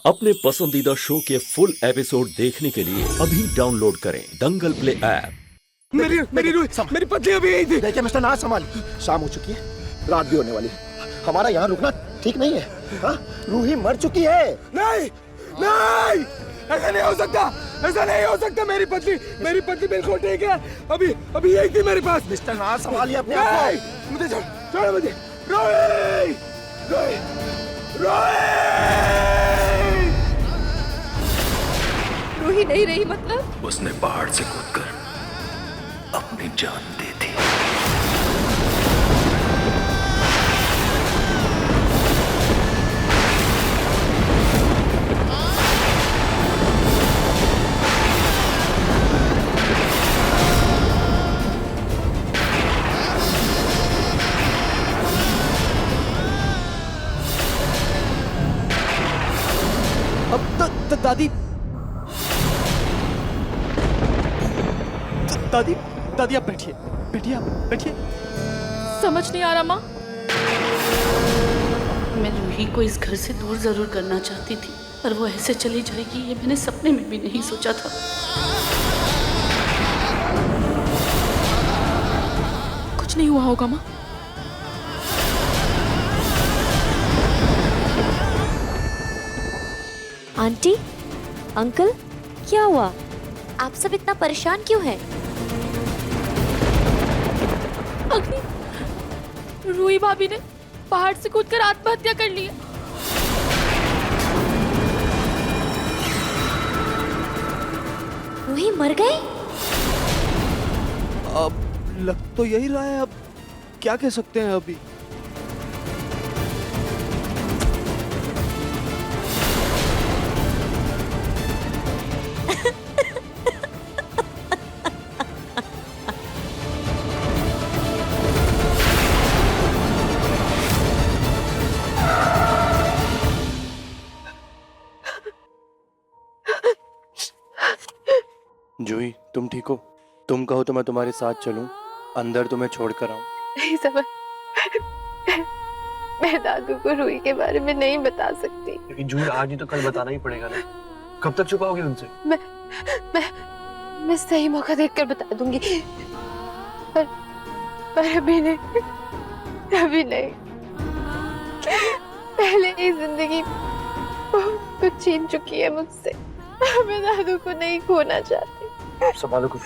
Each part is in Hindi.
अपने पसंदीदा शो के फुल एपिसोड देखने के लिए अभी डाउनलोड करें दंगल प्ले ऐप। मेरी पत्नी अभी यही थी। देखिए मिस्टर नाज, संभाल, शाम हो चुकी है, रात भी होने वाली है। हमारा यहाँ रुकना ठीक नहीं है। हाँ, रूही मर चुकी है। नहीं नहीं, ऐसा नहीं हो सकता, ऐसा नहीं हो सकता। मेरी पत्नी बिल्कुल ठीक है। अभी यही थी मेरे पास। मिस्टर नाज, संभालिए अपने आप को। नहीं, मुझे छोड़ मुझे। रोही रोही रोही रूही नहीं रही मतलब? उसने पहाड़ से कूदकर अपनी जान दे दी। अब दादी दादी दादी आप बैठिए बैठिए, आप बैठिए। समझ नहीं आ रहा माँ। मैं रूही को इस घर से दूर जरूर करना चाहती थी, पर वो ऐसे चली जाएगी ये मैंने सपने में भी नहीं सोचा था। कुछ नहीं हुआ होगा माँ। आंटी, अंकल, क्या हुआ? आप सब इतना परेशान क्यों हैं? अग्नि, रूही भाभी ने पहाड़ से कूदकर आत्महत्या कर ली है। रूही मर गई? अब लग तो यही रहा है, अब क्या कह सकते हैं अभी। जूही, तुम ठीक हो? तुम कहो तो मैं तुम्हारे साथ चलूं, अंदर तुम्हें छोड़ कर आऊं। नहीं समझ, मैं दादू को रूही के बारे में नहीं बता सकती। लेकिन जूही, आज नहीं तो कल बताना ही पड़ेगा ना। कब तक छुपाओगे उनसे? मैं सही मौका देखकर बता दूंगी, पर अभी नहीं। पहले ही जिंदगी बहुत कुछ छीन चुकी है मुझसे। मैं दादू को नहीं खोना चाहती। आप संभालो कुछ।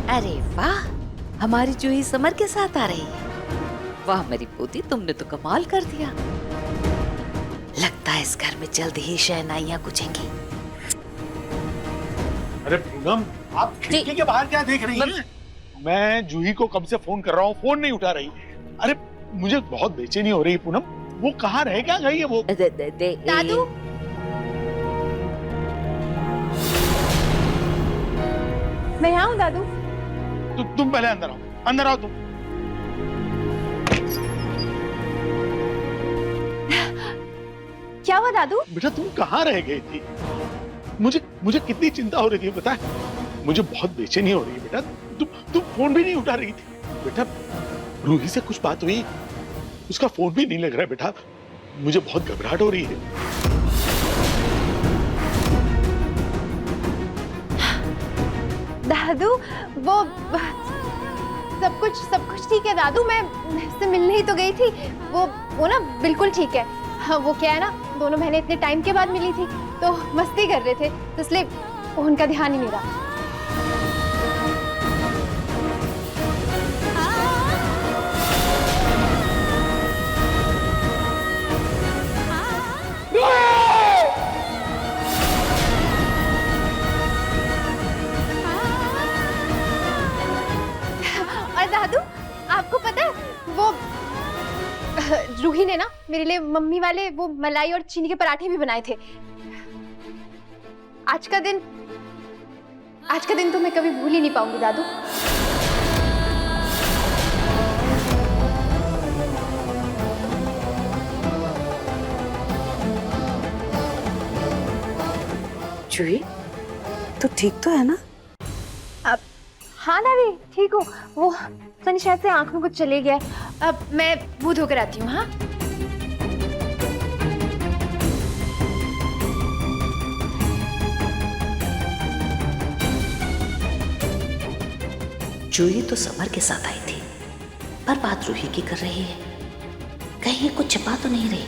अरे वाह, हमारी जूही समर के साथ आ रही है। वाह मेरी पोती, तुमने तो कमाल कर दिया। लगता है इस घर में जल्द ही शहनाइयां गुजेंगी। अरे पूनम, आप खिड़की के बाहर क्या देख रही हैं? मैं जूही को कब से फोन कर रहा हूँ, फोन नहीं उठा रही। अरे मुझे बहुत बेचैनी हो रही है पूनम, वो कहाँ रह क्या गई है वो? दादू, मैं यहाँ हूँ दादू। तुम पहले अंदर आओ, अंदर आओ तुम। क्या हुआ दादू? बेटा तुम कहाँ रह गई थी? मुझे कितनी चिंता हो रही थी पता है? मुझे बहुत बेचैनी हो रही है बेटा। तुम फोन भी नहीं उठा रही थी। बेटा रूही से कुछ बात हुई? उसका फोन भी नहीं लग रहा है बेटा। मुझे बहुत घबराहट हो रही है। दादू, वो सब कुछ ठीक है दादू। मैं उससे मिलने ही तो गई थी। वो ना बिल्कुल ठीक है। हाँ, वो क्या है ना, दोनों बहनें इतने टाइम के बाद मिली थी तो मस्ती कर रहे थे, तो इसलिए उनका ध्यान ही नहीं रहा। और दादू, आपको पता है वो रूही ने ना मेरे लिए मम्मी वाले वो मलाई और चीनी के पराठे भी बनाए थे। आज का दिन तो मैं कभी भूल ही नहीं पाऊंगी दादू। जूही, तो ठीक तो है ना? अब हाँ दादी, ठीक ठीक हूँ। वो सनी शायद से आंख में कुछ चले गया है। अब मैं मुंह धोकर आती हूँ। हाँ जूही तो समर के साथ आई थी, पर बात रूही की कर रही है। कहीं ये कुछ छिपा तो नहीं रही?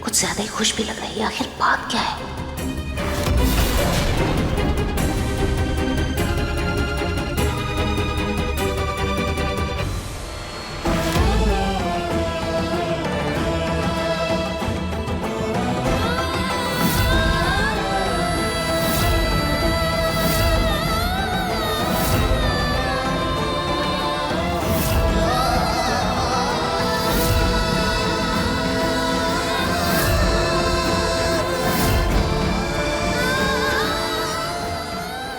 कुछ ज्यादा ही खुश भी लग रही है। आखिर बात क्या है?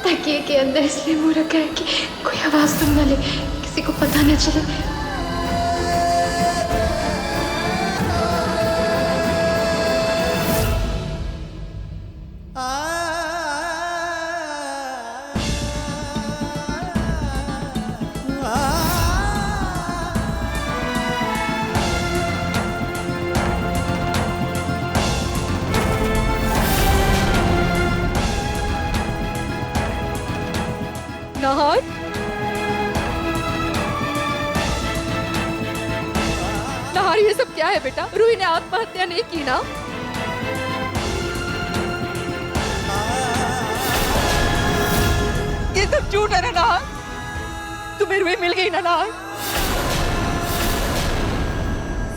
तकिए के अंदर इसलिए मुंह रखा है कि कोई आवाज सुन ना ले, किसी को पता न चले। नाहर, नाहर ये सब क्या है बेटा? रूही ने आत्महत्या नहीं की ना? ये सब झूठ है ना नाहर? तुम्हें रूही मिल गई ना नाहर?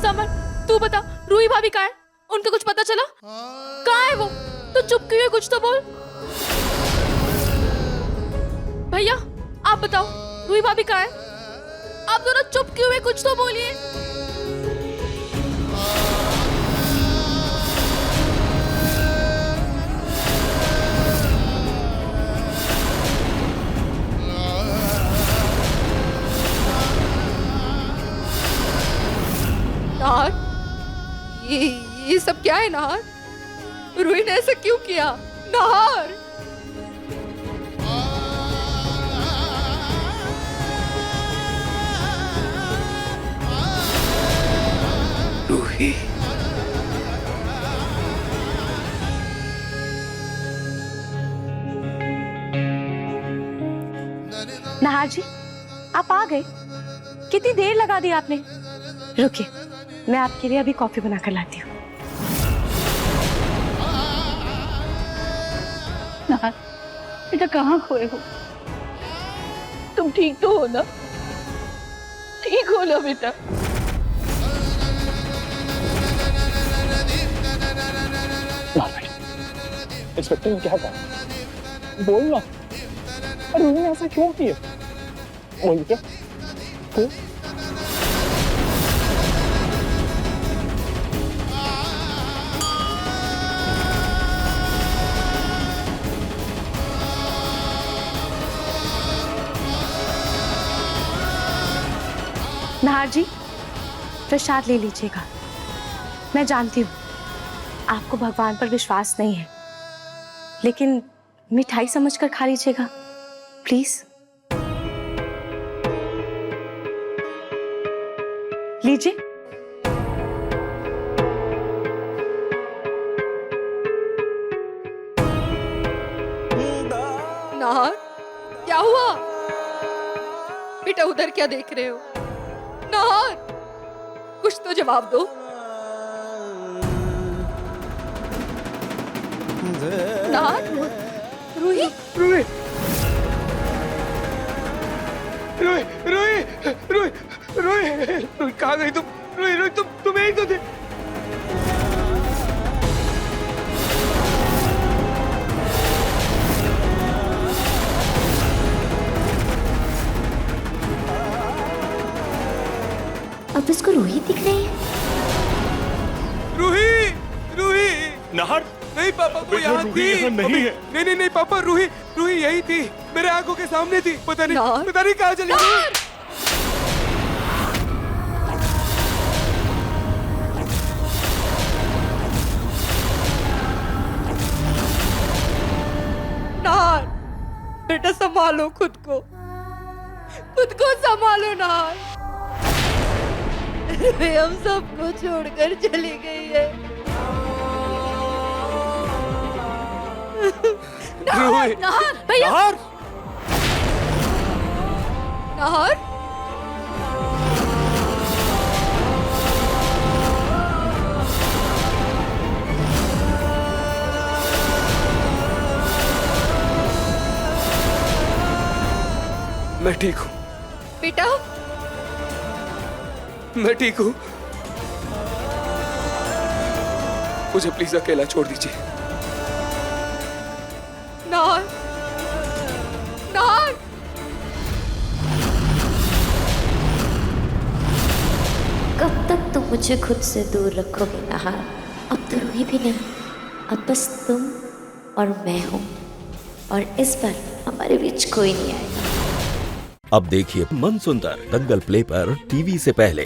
समर तू बता, रूही भाभी कहाँ है? उनको कुछ पता चला? कहाँ है वो? तो चुप क्यों है? कुछ तो बोल। भैया आप बताओ, रूही भाभी कहाँ है? आप दोनों चुप क्यों हुए? कुछ तो बोलिए। नाहर, ये सब क्या है नाहर? रूही ने ऐसा क्यों किया? नाहर रूही, नाहर जी आप आ गए? कितनी देर लगा दी आपने? रुकिए, मैं आपके लिए अभी कॉफी बना कर लाती हूँ। नाहर बेटा कहाँ खोए हो? तुम ठीक तो हो ना? ठीक हो ना बेटा? इंस्पेक्टर ने क्या कहा? बोल ना। अरे उन्होंने ऐसा क्यों किया? बोल क्या? नाहर जी प्रसाद ले लीजिएगा। मैं जानती हूँ आपको भगवान पर विश्वास नहीं है, लेकिन मिठाई समझकर खा लीजिएगा प्लीज। लीजिए। नाहर क्या हुआ बेटा? उधर क्या देख रहे हो? नाहर कुछ तो जवाब दो। नाहर, रूही, रूही, रूही, रूही, रूही, रूही, रूही कहाँ गई तुम? रूही, रूही तुम यही तो थे। अब इसको रूही दिख रही है। रूही, रूही। नाहर नहीं पापा, वो यहाँ थी। नहीं है। नहीं पापा, रूही यही थी, मेरे आंखों के सामने थी। पता नहीं कहाँ चली गई। नाहर बेटा संभालो खुद को, खुद को संभालो नाहर। रूही हम सबको छोड़कर चली गई है। रूही, नाहर भैया, नाहर, नाहर मैं ठीक हूँ, बेटा, मैं ठीक हूँ। मुझे प्लीज अकेला छोड़ दीजिए। नाहर, नाहर, कब तक तुम मुझे खुद से दूर रखोगे नाहर? अब तो रूही भी नहीं, अब बस तुम और मैं हूँ, और इस बार हमारे बीच कोई नहीं आएगा। अब देखिए मनसुंदर दंगल प्ले पर टीवी से पहले।